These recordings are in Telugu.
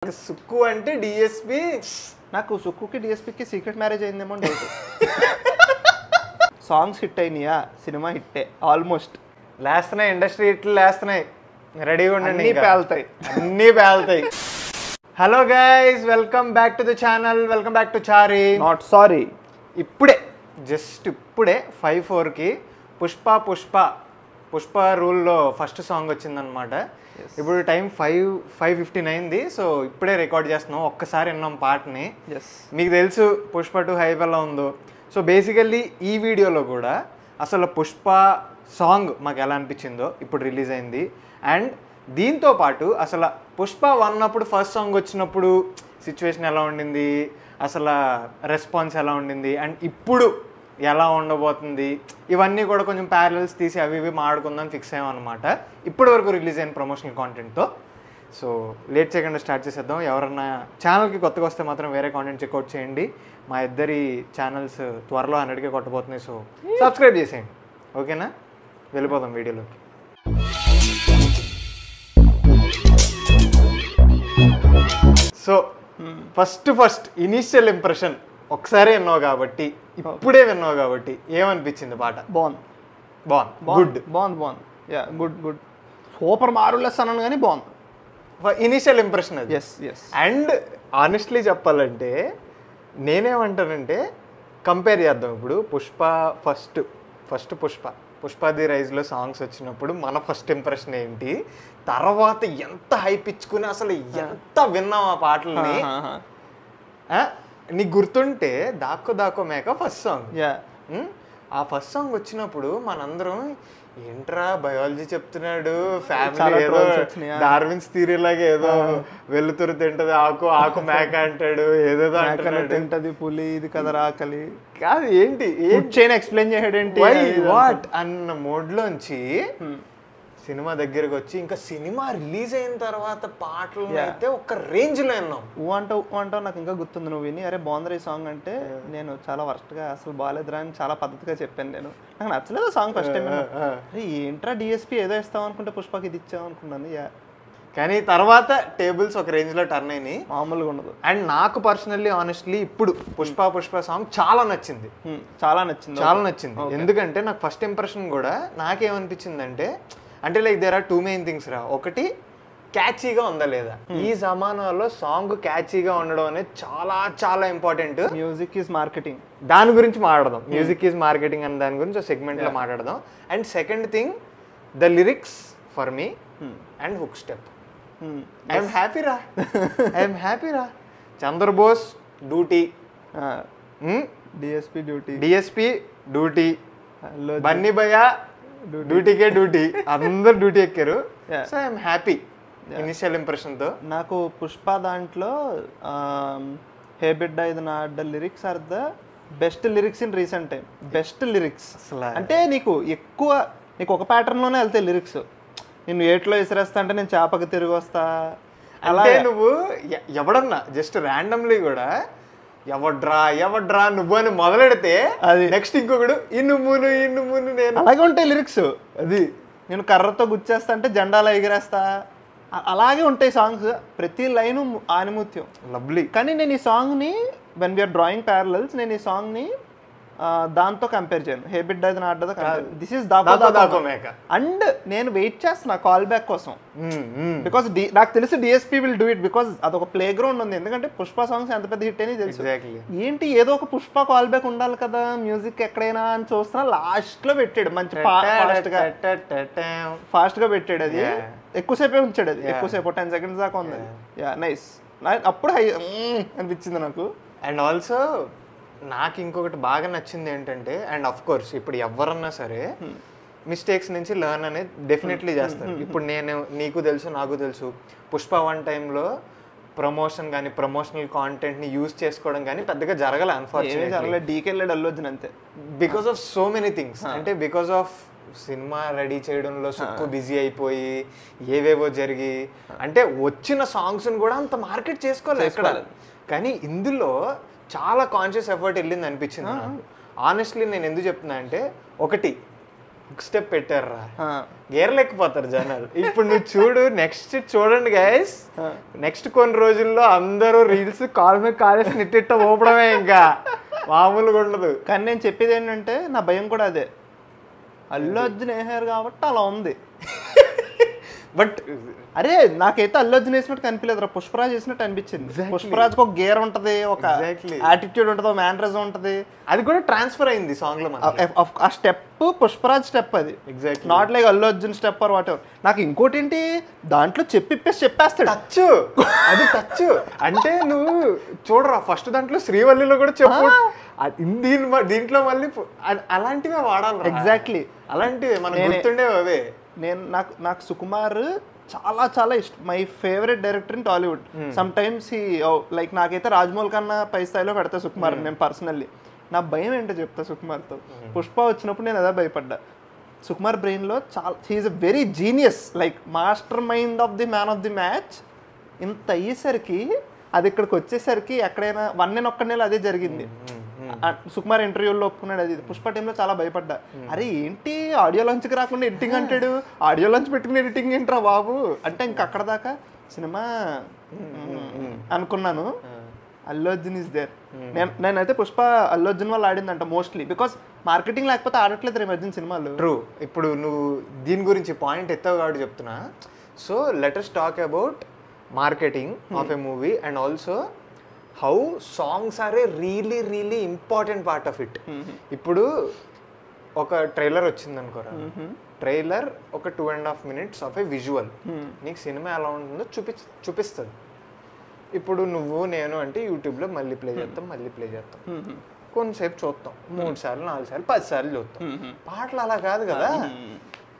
సుక్కు అంటే డిఎస్పి. నాకు సుక్కుకి డిఎస్పికి సీక్రెట్ మ్యారేజ్ అయిందేమో డౌట్. సాంగ్స్ హిట్ అయినాయా, సినిమా హిట్టే ఆల్మోస్ట్. లేస్తున్నాయి, ఇండస్ట్రీ హిట్లు లేస్తున్నాయి, రెడీగా ఉండండి, అన్నీ పేలుతాయి. Hello guys, welcome back to the channel, welcome back to Chaari not sorry. ఇప్పుడే ఇప్పుడే 5:04కి పుష్ప రూల్లో ఫస్ట్ సాంగ్ వచ్చిందనమాట. ఇప్పుడు టైం 5:59 అయింది. సో ఇప్పుడే రికార్డ్ చేస్తున్నాం, ఒక్కసారి విన్నాం పాటని. మీకు తెలుసు పుష్ప 2 హైప్ ఎలా ఉందో. సో బేసికల్లీ ఈ వీడియోలో కూడా అసలు పుష్ప సాంగ్ మాకు ఎలా అనిపించిందో ఇప్పుడు రిలీజ్ అయింది. అండ్ దీంతో పాటు అసలు పుష్ప 1 అప్పుడు ఫస్ట్ సాంగ్ వచ్చినప్పుడు సిచ్యువేషన్ ఎలా ఉండింది, అసలు రెస్పాన్స్ ఎలా ఉండింది, అండ్ ఇప్పుడు ఎలా ఉండబోతుంది, ఇవన్నీ కూడా కొంచెం ప్యారలల్స్ తీసి అవి ఇవి మాడుకుందాం ఫిక్స్ అయ్యామన్నమాట ఇప్పటి వరకు రిలీజ్ అయిన ప్రమోషనల్ కాంటెంట్తో. సో లేట్ చేయకుండా స్టార్ట్ చేసేద్దాం. ఎవరన్నా ఛానల్కి కొత్తగా వస్తే మాత్రం వేరే కాంటెంట్ చెక్అవుట్ చేయండి. మా ఇద్దరి ఛానల్స్ త్వరలో 100కే కొట్టబోతున్నాయి. సో సబ్స్క్రైబ్ చేసేయండి, ఓకేనా? వెళ్ళిపోదాం వీడియోలోకి. సో ఫస్ట్ ఇనీషియల్ ఇంప్రెషన్ ఒకసారి విన్నావు కాబట్టి, ఇప్పుడే విన్నావు కాబట్టి ఏమనిపించింది పాట? బాగుంది. యా గుడ్ సూపర్ మార్వెలస్ అన్నాను కానీ బాగుంది. ఇనీషియల్ ఇంప్రెషన్ అది. ఎస్. అండ్ ఆనెస్ట్లీ చెప్పాలంటే నేనేమంటానంటే కంపేర్ చేద్దాం. ఇప్పుడు పుష్ప ది రైజ్లో సాంగ్స్ వచ్చినప్పుడు మన ఫస్ట్ ఇంప్రెషన్ ఏంటి, తర్వాత ఎంత హైప్ ఇచ్చుకుని అసలు ఎంత విన్నాం ఆ పాటలని. నీకు గుర్తుంటే దాక్కో మేక ఫస్ట్ సాంగ్, ఆ ఫస్ట్ సాంగ్ వచ్చినప్పుడు మనందరం ఏంట్రా బయాలజీ చెప్తున్నాడు, ఫ్యామిలీ ఏదో డార్విన్స్ థియరీ లాగా ఏదో వెలుతురు తింటది, ఆకు మేక అంటాడు, ఏదేదో తింటది పులి, ఇది కదా ఆకలి కాదు, ఏంటి చైన్ ఎక్స్ప్లెయిన్ చేయడేంటి వాట్ అన్న మోడ్లోంచి సినిమా దగ్గరకు వచ్చి ఇంకా సినిమా రిలీజ్ అయిన తర్వాత పాటలు అయితే ఒక రేంజ్ లో విన్నాం. అంటావు నాకు ఇంకా గుర్తుంది. నువ్వు విని అరే బాగుంది ఈ సాంగ్ అంటే నేను చాలా వర్స్ట్ గా అసలు బాగాలేదురా అని చాలా పద్ధతిగా చెప్పాను. నేను నాకు నచ్చలేదు సాంగ్ ఫస్ట్ టైం. అరే ఏంట్రా డిఎస్పి ఏదో ఇస్తాం అనుకుంటే పుష్పకి ఇది ఇచ్చాం అనుకున్నాను. కానీ తర్వాత టేబుల్స్ ఒక రేంజ్ లో టర్న్ అయినాయి, మామూలుగా ఉండదు. అండ్ నాకు పర్సనల్లీ ఆనెస్ట్లీ ఇప్పుడు పుష్ప సాంగ్ చాలా నచ్చింది. ఎందుకంటే నాకు ఫస్ట్ ఇంప్రెషన్ కూడా నాకేమనిపించింది అంటే like there are 2 main things రా. ఒకటి, క్యాచీగా ఉందా లేదా. ఈ జమానాలో సాంగ్ క్యాచీగా ఉండడం అనేది చాలా చాలా ఇంపార్టెంట్. మ్యూజిక్ ఈజ్ మార్కెటింగ్, దాని గురించి మాట్లాడదాం. మ్యూజిక్ ఈజ్ మార్కెటింగ్ అనే దాని గురించి సెగ్మెంట్ లో మాట్లాడదాం. And second thing, the lyrics for me and hook step. I'm happy రా. Chandrabose duty, DSP duty, Bunny భయ్య డ్యూటీకే డ్యూటీ, అందరు డ్యూటీ ఎక్కారు. So I'm happy initial impression తో. నాకు పుష్ప దాంట్లో హే బిడ్డ ఇది నా అడ్డ lyrics are the best lyrics in recent time. Best lyrics అంటే నీకు ఒక ప్యాటర్న్ లోనే వెళ్తాయి లిరిక్స్. నేను ఏట్లో విసిరేస్తా అంటే నేను చేపకి తిరిగి వస్తా, అలాగే నువ్వు ఎవడన్నా జస్ట్ ర్యాండమ్లీ కూడా ఎవడ్రా నువ్వు అని మొదలెడితే అది నెక్స్ట్ ఇంకొకడు ఇన్ను మును నేను, అలాగే ఉంటాయి లిరిక్స్. అది నేను కర్రతో గుచ్చేస్తా అంటే జెండాలో ఎగిరేస్తా, అలాగే ఉంటాయి సాంగ్స్. ప్రతి లైను ఆనిముత్యం, లవ్లీ. కానీ నేను ఈ సాంగ్ని వెన్ వీఆర్ డ్రాయింగ్ ప్యారలల్స్, నేను ఈ సాంగ్ని దాంతో కంపేర్ చేయను. హే బిడ్డ ఇది నా అడ్డతో కంపేర్. దిస్ ఈస్ దాకో మేక. అండ్ నేను వెయిట్ చేస్తున్నా కాల్ బ్యాక్ కోసం, బికాస్ నాకు తెలిసి DSP will do it, because అదొక ప్లే గ్రౌండ్ ఉంది. ఎందుకంటే పుష్ప సాంగ్స్ ఎంత పెద్ద హిట్ అని తెలుసు. ఏంటి ఏదో ఒక పుష్ప కాల్ బ్యాక్ ఉండాలి కదా మ్యూజిక్ ఎక్కడైనా అని చూస్తున్నా. లాస్ట్ లో పెట్టాడు మంచి ఫాస్ట్ గా పెట్టాడు. అది ఎక్కువసేపే ఉంచాడు, అది ఎక్కువసేపు 10 seconds దాకా ఉంది. నైస్. అప్పుడు హై అనిపించింది నాకు. అండ్ ఆల్సో నాకు ఇంకొకటి బాగా నచ్చింది ఏంటంటే, అండ్ అఫ్ కోర్స్ ఇప్పుడు ఎవరన్నా సరే మిస్టేక్స్ నుంచి లెర్న్ అనేది డెఫినెట్లీ చేస్తారు. ఇప్పుడు నీకు తెలుసు నాకు తెలుసు పుష్ప 1 టైంలో ప్రమోషన్ కానీ ప్రమోషనల్ కాంటెంట్ని యూజ్ చేసుకోవడం కానీ పెద్దగా జరగలే. అన్ఫార్చునేట్లీ డీకెళ్ళాడు అల్లు అర్జున్ అంతే, because of so many things. అంటే బికాస్ ఆఫ్ సినిమా రెడీ చేయడంలో సుక్కు బిజీ అయిపోయి ఏవేవో జరిగి, అంటే వచ్చిన సాంగ్స్ని కూడా అంత మార్కెట్ చేసుకోలేదు ఎక్కడ. కానీ ఇందులో చాలా కాన్షియస్ ఎఫర్ట్ వెళ్ళింది అనిపించింది నాకు. ఆనెస్ట్లీ నేను ఎందుకు చెప్తున్నా అంటే, ఒకటి హుక్ స్టెప్ పెట్టారా, గేర్లేకపోతారు జనాలు. ఇప్పుడు నువ్వు చూడు, నెక్స్ట్ చూడండి గైస్, నెక్స్ట్ కొన్ని రోజుల్లో అందరూ రీల్స్ కాల్ మీద కాలేసి నెట్టిట్ట ఊపడమే, ఇంకా మామూలుగా ఉండదు. కానీ నేను చెప్పేది ఏంటంటే నా భయం కూడా అదే, అల్లు అర్జున్ వేసారు కాబట్టి అలా ఉంది. బట్ అరే నాకైతే అల్లు అర్జున్ వేసినట్టు కనిపించలేదు, పుష్పరాజ్ వేసినట్టు అనిపించింది. పుష్పరాజ్కి ఒక గేర్ ఉంటది, ఒక యాటిట్యూడ్ ఉంటది, ఒక మ్యానరిజం ఉంటది, అది కూడా ట్రాన్స్ఫర్ అయింది సాంగ్ లో. ఆ స్టెప్ పుష్పరాజ్ స్టెప్, అది not like Allu Arjun step are what ever. నాకు ఇంకోటి ఏంటి, దాంట్లో చెప్పేస్తాడు టచ్, అది టచ్ అంటే నువ్వు చూడరా ఫస్ట్ దాంట్లో శ్రీవల్లిలో కూడా చెప్పు, దీంట్లో మళ్ళీ అలాంటివే వాడాలి. ఎగ్జాక్ట్లీ అలాంటివి మనకు గుర్తుండేవి అవే. నాకు సుకుమార్ చాలా చాలా ఇష్టం, my favourite director in Tollywood. Some times he like నాకైతే రాజమౌళి కన్నా పై స్థాయిలో పెడతా సుకుమార్ నేను పర్సనల్లీ. నా భయం ఏంటో చెప్తా సుకుమార్తో. పుష్ప వచ్చినప్పుడు నేను అదే భయపడ్డా. సుకుమార్ బ్రెయిన్లో చాలా, he is a very genius, like mastermind of the man of the match. ఇంత అయ్యేసరికి అది ఇక్కడికి వచ్చేసరికి ఎక్కడైనా 1 నెల అదే జరిగింది. సుకుమార్ ఇంటర్వ్యూలో ఒప్పుకున్నాడు అది. పుష్ప టైంలో చాలా భయపడ్డా, అరే ఏంటి ఆడియో లాంచ్కి రాకుండా ఎడిటింగ్ అంటాడు, ఆడియో లాంచ్ పెట్టుకుని ఎడిటింగ్ ఏంట్రా బాబు అంటే, ఇంక అక్కడ దాకా సినిమా అనుకున్నాను. Allu Arjun is there. నేనైతే పుష్ప అల్లు అర్జున్ వాళ్ళు ఆడిందంట మోస్ట్లీ, బికాస్ మార్కెటింగ్ లేకపోతే ఆడట్లేదు రేపు అర్జున్ సినిమాలు. ట్రూ. ఇప్పుడు నువ్వు దీని గురించి పాయింట్ ఎత్తావు కాబట్టి చెప్తున్నా. So let us talk about marketing of a movie and also how songs are a really important part of it. ఇప్పుడు ఒక ట్రైలర్ వచ్చింది అనుకోరా, ట్రైలర్ ఒక 2.5 minutes ఆఫ్ ఏ విజువల్ నీకు సినిమా ఎలా ఉంటుందో చూపిస్తుంది. ఇప్పుడు నువ్వు నేను అంటే యూట్యూబ్లో మళ్ళీ ప్లే చేస్తాం, కొంతసేపు చూస్తాం, 3 సార్లు 4 సార్లు 10 సార్లు చూస్తాం. పాటలు అలా కాదు కదా.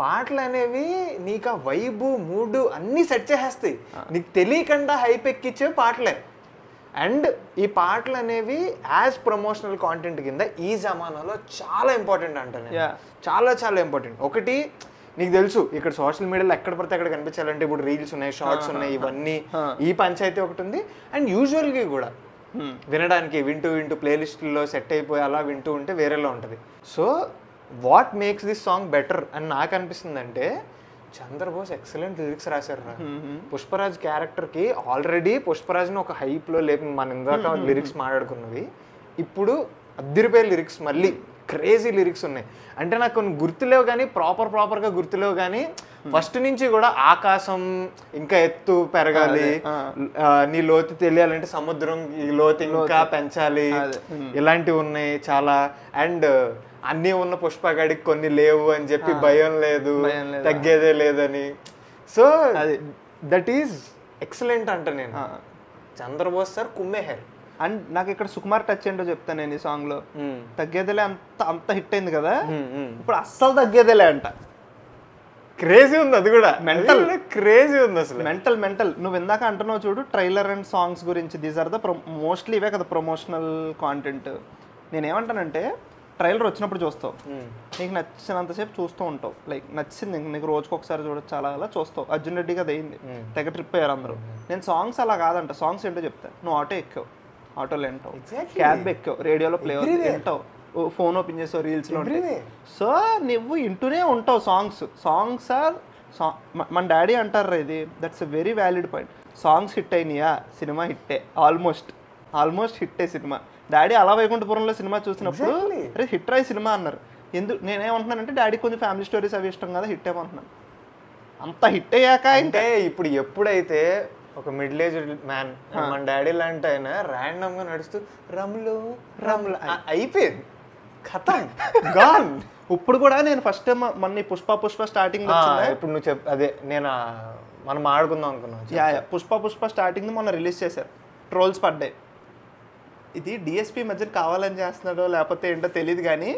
పాటలు అనేవి నీకు ఆ వైబు మూడు అన్నీ సెట్ చేసేస్తాయి, నీకు తెలియకుండా హైప్ ఎక్కిచ్చే పాటలే. అండ్ ఈ పాటలు అనేవి యాజ్ ప్రమోషనల్ కాంటెంట్ కింద ఈ జమానాలో చాలా ఇంపార్టెంట్ అంటాను, చాలా ఇంపార్టెంట్. ఒకటి నీకు తెలుసు, ఇక్కడ సోషల్ మీడియాలో ఎక్కడ పడితే అక్కడ కనిపించాలంటే ఇప్పుడు రీల్స్ ఉన్నాయి, షార్ట్స్ ఉన్నాయి, ఇవన్నీ ఈ పంచాయతీ ఒకటి ఉంది. అండ్ యూజువల్గా కూడా వినడానికి వింటూ ప్లేలిస్ట్లో సెట్ అయిపోయి అలా వింటూ ఉంటే వేరేలా ఉంటుంది. So what makes this song better అని నాకు అనిపిస్తుంది అంటే, చంద్రబోస్ ఎక్సలెంట్ లిరిక్స్ రాశారు రా. పుష్పరాజ్ క్యారెక్టర్కి ఆల్రెడీ పుష్పరాజ్ని ఒక హైప్లో లేపి మన ఇందాక లిరిక్స్ మాట్లాడుకున్నవి, ఇప్పుడు అద్దరిపోయే లిరిక్స్, మళ్ళీ క్రేజీ లిరిక్స్ ఉన్నాయి. అంటే నాకు కొన్ని గుర్తులేవు కానీ ప్రాపర్గా గుర్తులేవు కానీ ఫస్ట్ నుంచి కూడా ఆకాశం ఇంకా ఎత్తు పెరగాలి, నీ లోతు తెలియాలంటే సముద్రం ఈ లోతు ఇంకా పెంచాలి, ఇలాంటివి ఉన్నాయి చాలా. అండ్ అన్నీ ఉన్న పుష్పగాడికి కొన్ని లేవు అని చెప్పి భయం లేదు, తగ్గేదే లేదని. సో దట్ ఈజ్ ఎక్సలెంట్ అంట నేను. చంద్రబోస్ సార్ కుమ్మేహారు. అండ్ నాకు ఇక్కడ సుకుమార్ టచ్ ఏంటో చెప్తాను నేను ఈ సాంగ్ లో. తగ్గేదేలే అంత హిట్ అయింది కదా, ఇప్పుడు అస్సలు తగ్గేదేలే అంట. క్రేజీ ఉంది, అది కూడా మెంటల్ క్రేజీ ఉంది అసలు. మెంటల్ నువ్వు ఇందాక అంటున్నావు చూడు, ట్రైలర్ అండ్ సాంగ్స్ గురించి, దీస్ ఆర్ ద మోస్ట్లీ ఇవే కదా ప్రమోషనల్ కాంటెంట్. నేనేమంటానంటే, ట్రైలర్ వచ్చినప్పుడు చూస్తావు, నీకు నచ్చినంతసేపు చూస్తూ ఉంటావు, లైక్ నచ్చింది నీకు రోజుకి ఒకసారి చూడొచ్చు, చాలా అలా చూస్తావు. అర్జున్ రెడ్డికి అది అయింది, తెగ ట్రిప్ అయ్యారు అందరూ. నేను సాంగ్స్ అలా కాదంట, సాంగ్స్ ఏంటో చెప్తా. నువ్వు ఆటో ఎక్కావు, ఆటోలో వింటావు, క్యాబ్ ఎక్కావు, రేడియోలో ప్లే వింటావు, ఫోన్ ఓపెన్ చేసావు, రీల్స్లో ఉంటాయి. సో నువ్వు ఇంటూనే ఉంటావు సాంగ్స్ ఆర్ మన డాడీ అంటారు ఇది, that's a very valid point. Songs hit అయినాయా, సినిమా హిట్టే, ఆల్మోస్ట్ హిట్టే సినిమా. డాడీ అలా వైకుంఠపురంలో సినిమా చూసినప్పుడు అరే హిట్ రాయి సినిమా అన్నారు. నేనేమంటున్నానంటే, డాడీ కొంచెం ఫ్యామిలీ స్టోరీస్ అవి ఇష్టం కదా, హిట్ ఏమంటున్నాను. అంత హిట్ అయ్యాక అంటే ఇప్పుడు ఎప్పుడైతే ఒక మిడిల్ ఏజ్డ్ మ్యాన్ మన డాడీ లాంటి ఆయన ర్యాండమ్ గా నడుస్తూ రమ్లు అయిపోయింది, ఖతం, గాన్. ఇప్పుడు కూడా నేను ఫస్ట్ టైం మన పుష్ప స్టార్టింగ్, ఇప్పుడు నువ్వు అదే నేను మనం ఆడుకుందాం అనుకున్నాం. పుష్ప స్టార్టింగ్ మొన్న రిలీజ్ చేశారు, ట్రోల్స్ పడ్డాయి. ఇది డిఎస్పీ మధ్య కావాలని చేస్తున్నాడో లేకపోతే ఏంటో తెలియదు కానీ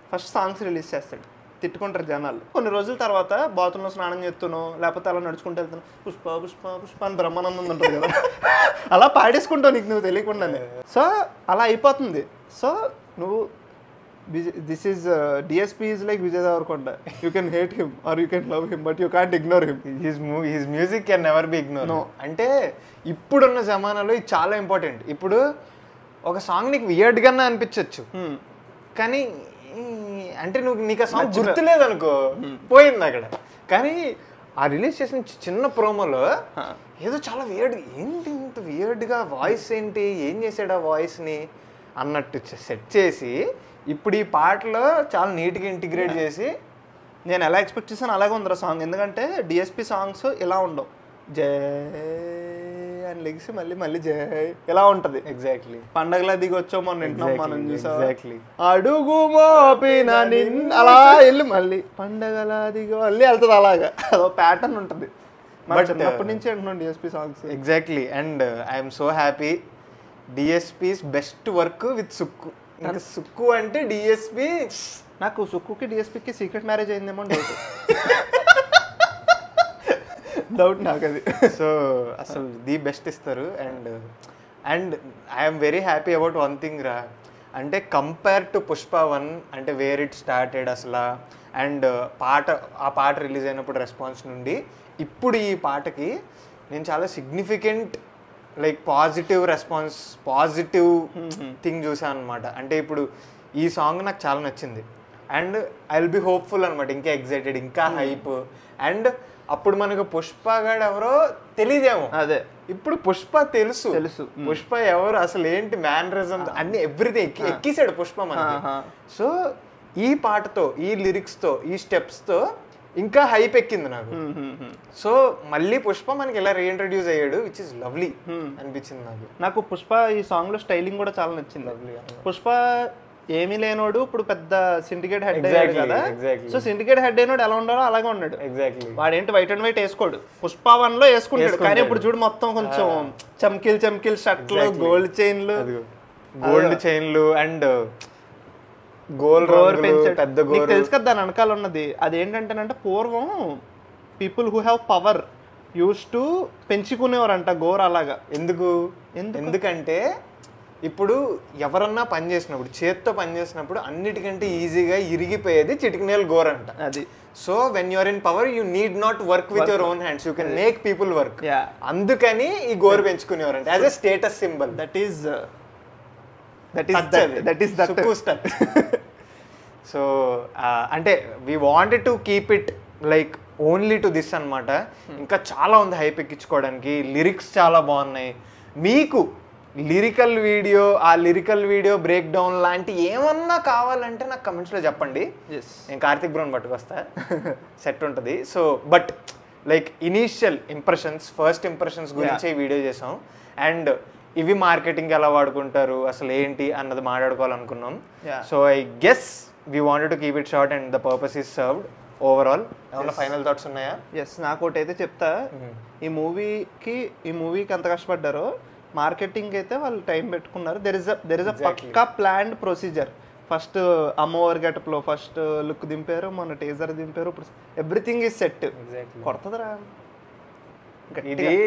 ఫస్ట్ సాంగ్స్ రిలీజ్ చేస్తాడు, తిట్టుకుంటారు జనాలు. కొన్ని రోజుల తర్వాత బాత్రూంలో స్నానం చేస్తున్నావు లేకపోతే అలా నడుచుకుంటూ వెళ్తున్నావు, పుష్ప అని బ్రహ్మానందం ఉంటుంది కదా, అలా పాడేసుకుంటావు నీకు నువ్వు తెలియకుండానే. సో అలా అయిపోతుంది. సో నువ్వు this is DSP is like Vijay Deverakonda, you can hate him or you can love him but you can't ignore him. His music can never be ignore. అంటే ఇప్పుడున్న జమానాలో ఇది చాలా ఇంపార్టెంట్. ఇప్పుడు ఒక సాంగ్ నీకు వియర్డ్ గానే అనిపించవచ్చు కానీ అంటే నీకు ఆ సాంగ్ గుర్తులేదు అనుకో, పోయింది అక్కడ. కానీ ఆ రిలీజ్ చేసిన చిన్న ప్రోమోలో ఏదో చాలా వియర్డ్, ఏంటి ఇంత వియర్డ్గా వాయిస్ ఏంటి, ఏం చేసాడు ఆ వాయిస్ని అన్నట్టు సెట్ చేసి ఇప్పుడు ఈ పాటలో చాలా నీట్గా ఇంటిగ్రేట్ చేసి, నేను ఎలా ఎక్స్పెక్ట్ చేశాను అలాగే ఉందిరా సాంగ్. ఎందుకంటే డిఎస్పి సాంగ్స్ ఇలా ఉండవు, జై అని లెగిసి మళ్ళీ మళ్ళీ జై ఇలా ఉంటది. ఎగ్జాక్ట్లీ పండగలా దిగి వచ్చాం మనం వింటున్నాం, మనం చూసాం. ఎగ్జాక్ట్లీ అడుగు మోపిన అలా వెళ్ళి మళ్ళీ పండగలా దిగి మళ్ళీ వెళ్తుంది, అలాగా అదో ప్యాటర్న్ ఉంటుంది. బట్ అప్పటి నుంచి అంటున్నాం DSP songs. Exactly. And I'm so happy, DSPs best work with Sukku. ఇంకా సుక్కు అంటే డిఎస్పి, నాకు సుక్కుకి డిఎస్పికి సీక్రెట్ మ్యారేజ్ అయిందేమో డౌట్ నాకు అది. సో అసలు ది బెస్ట్ ఇస్తారు. And I'm very happy about one thing రా, అంటే కంపేర్ టు పుష్ప 1 అంటే వేర్ ఇట్ స్టార్టెడ్ అసలు, అండ్ ఆ పాట రిలీజ్ అయినప్పుడు రెస్పాన్స్ నుండి ఇప్పుడు ఈ పాటకి నేను చాలా significant like positive response, positive thing చూసాను అనమాట. అంటే ఇప్పుడు ఈ సాంగ్ నాకు చాలా నచ్చింది and I will be hopeful అనమాట, ఇంకా ఎగ్జైటెడ్, ఇంకా హైప్. అండ్ అప్పుడు మనకు పుష్ప గాడు ఎవరో తెలియదేమో, అదే ఇప్పుడు పుష్ప తెలుసు. పుష్ప ఎవరు అసలు, ఏంటి మ్యానరిజమ్స్ అన్ని ఎవ్రీథింగ్ ఎక్కిసాడు పుష్ప మనకి. సో ఈ పాటతో, ఈ లిరిక్స్తో, ఈ స్టెప్స్తో ఇంకా హైప్ ఎక్కింది నాకు. సో మళ్ళీ పుష్ప మనకి ఇలా రీఇంట్రడ్యూస్ అయ్యాడు, విచ్ ఇస్ లవ్లీ అనిపించింది నాకు. పుష్ప ఈ సాంగ్ లో స్టైలింగ్ కూడా చాలా నచ్చింది. పుష్ప ఏమీ లేనోడు ఇప్పుడు పెద్ద సిండికేట్ హెడ్ అయ్యాడు కదా. సో సిండికేట్ హెడ్ అయినోడు ఎలా ఉండాలో అలాగే ఉన్నాడు. ఎగ్జాక్ట్లీ. వాడేంటి వైట్ అండ్ వైట్ వేసుకోడు, పుష్ప 1 లో వేసుకుంటాడు. కానీ ఇప్పుడు చూడు మొత్తం కొంచెం చమ్కిల్ షర్ట్లు, గోల్డ్ చైన్లు అండ్ గోల్ పెద్ద గోల్. తెలుసు కదా దాని వెనకాల ఉన్నది. అదేంటంటేనంటే పూర్వం people who have power use to పెంచుకునేవారంట గోర్ అలాగా. ఎందుకంటే ఇప్పుడు ఎవరన్నా పని చేసినప్పుడు, చేత్తో పని చేసినప్పుడు అన్నిటికంటే ఈజీగా ఇరిగిపోయేది చిటికినేల్ గోర్ అంట. అది so when you're in power you need not work with your own hands, you can make people work. అందుకని ఈ గోర్ పెంచుకునేవారంట as a status symbol. That is so అంటే we wanted to keep it like only to this అనమాట. ఇంకా చాలా ఉంది హైప్ ఎక్కించుకోవడానికి. లిరిక్స్ చాలా బాగున్నాయి. మీకు ఆ లిరికల్ వీడియో బ్రేక్ డౌన్ లాంటి ఏమన్నా కావాలంటే నాకు కమెంట్స్లో చెప్పండి. నేను కార్తిక్ బ్రౌన్ పట్టుకొస్తా, సెట్ ఉంటుంది. So but like initial impressions, first impressions గురించి వీడియో చేసాం. అండ్ ఇవి మార్కెటింగ్ ఎలా వాడుకుంటారు, అసలు ఏంటి అన్నది మాట్లాడుకోవాలనుకున్నాం. So I guess we wanted to keep it short and the purpose is served. Overall ఏమన్నా ఫైనల్ థాట్స్ ఉన్నాయా? నాకు ఒకటి అయితే చెప్తా. ఈ మూవీకి ఎంత కష్టపడ్డారో, మార్కెటింగ్ అయితే వాళ్ళు టైం పెట్టుకున్నారు. దెర్ ఇస్ అ పక్కా ప్లాన్డ్ ప్రొసీజర్. ఫస్ట్ అమ్మవారి గెటప్లో ఫస్ట్ లుక్ దింపారు, మన టీజర్ దింపారు, ఇప్పుడు ఎవ్రీథింగ్ ఈజ్ సెట్. కొడుతుందిరా,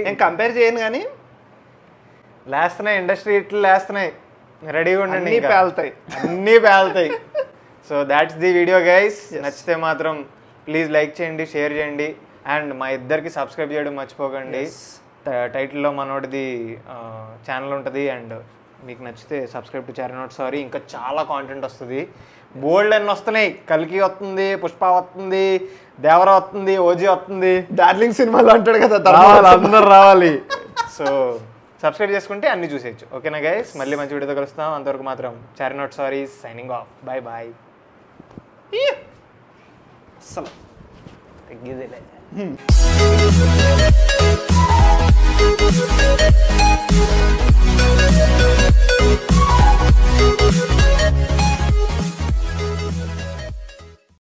నేను కంపేర్ చేయను కానీ లేస్తున్నాయి, ఇండస్ట్రీ ఇట్లు లేస్తున్నాయి, రెడీగా ఉండండి, అన్నీ పేలుతాయి. So that's the video guys. నచ్చితే మాత్రం ప్లీజ్ లైక్ చేయండి, షేర్ చేయండి, అండ్ మా ఇద్దరికి సబ్స్క్రైబ్ చేయడం మర్చిపోకండి. టైటిల్లో మనోడిది ఛానల్ ఉంటుంది. అండ్ మీకు నచ్చితే subscribe to Chaari not sorry. ఇంకా చాలా కాంటెంట్ వస్తుంది, బోల్డ్ అన్నీ వస్తున్నాయి. కల్కి వస్తుంది, పుష్ప వస్తుంది, దేవరా వస్తుంది, ఓజీ వస్తుంది, డార్లింగ్ సినిమాలో అంటాడు కదా, అందరు రావాలి. సో సబ్స్క్రైబ్ చేసుకుంటే అన్ని చూసేయచ్చు. ఓకేనా గైస్, మళ్ళీ మంచి వీడియోతో కలుస్తాం. అంతవరకు మాత్రం Chaari not sorry signing off. Bye bye. అసలు తగ్గేదేలే. Thank you.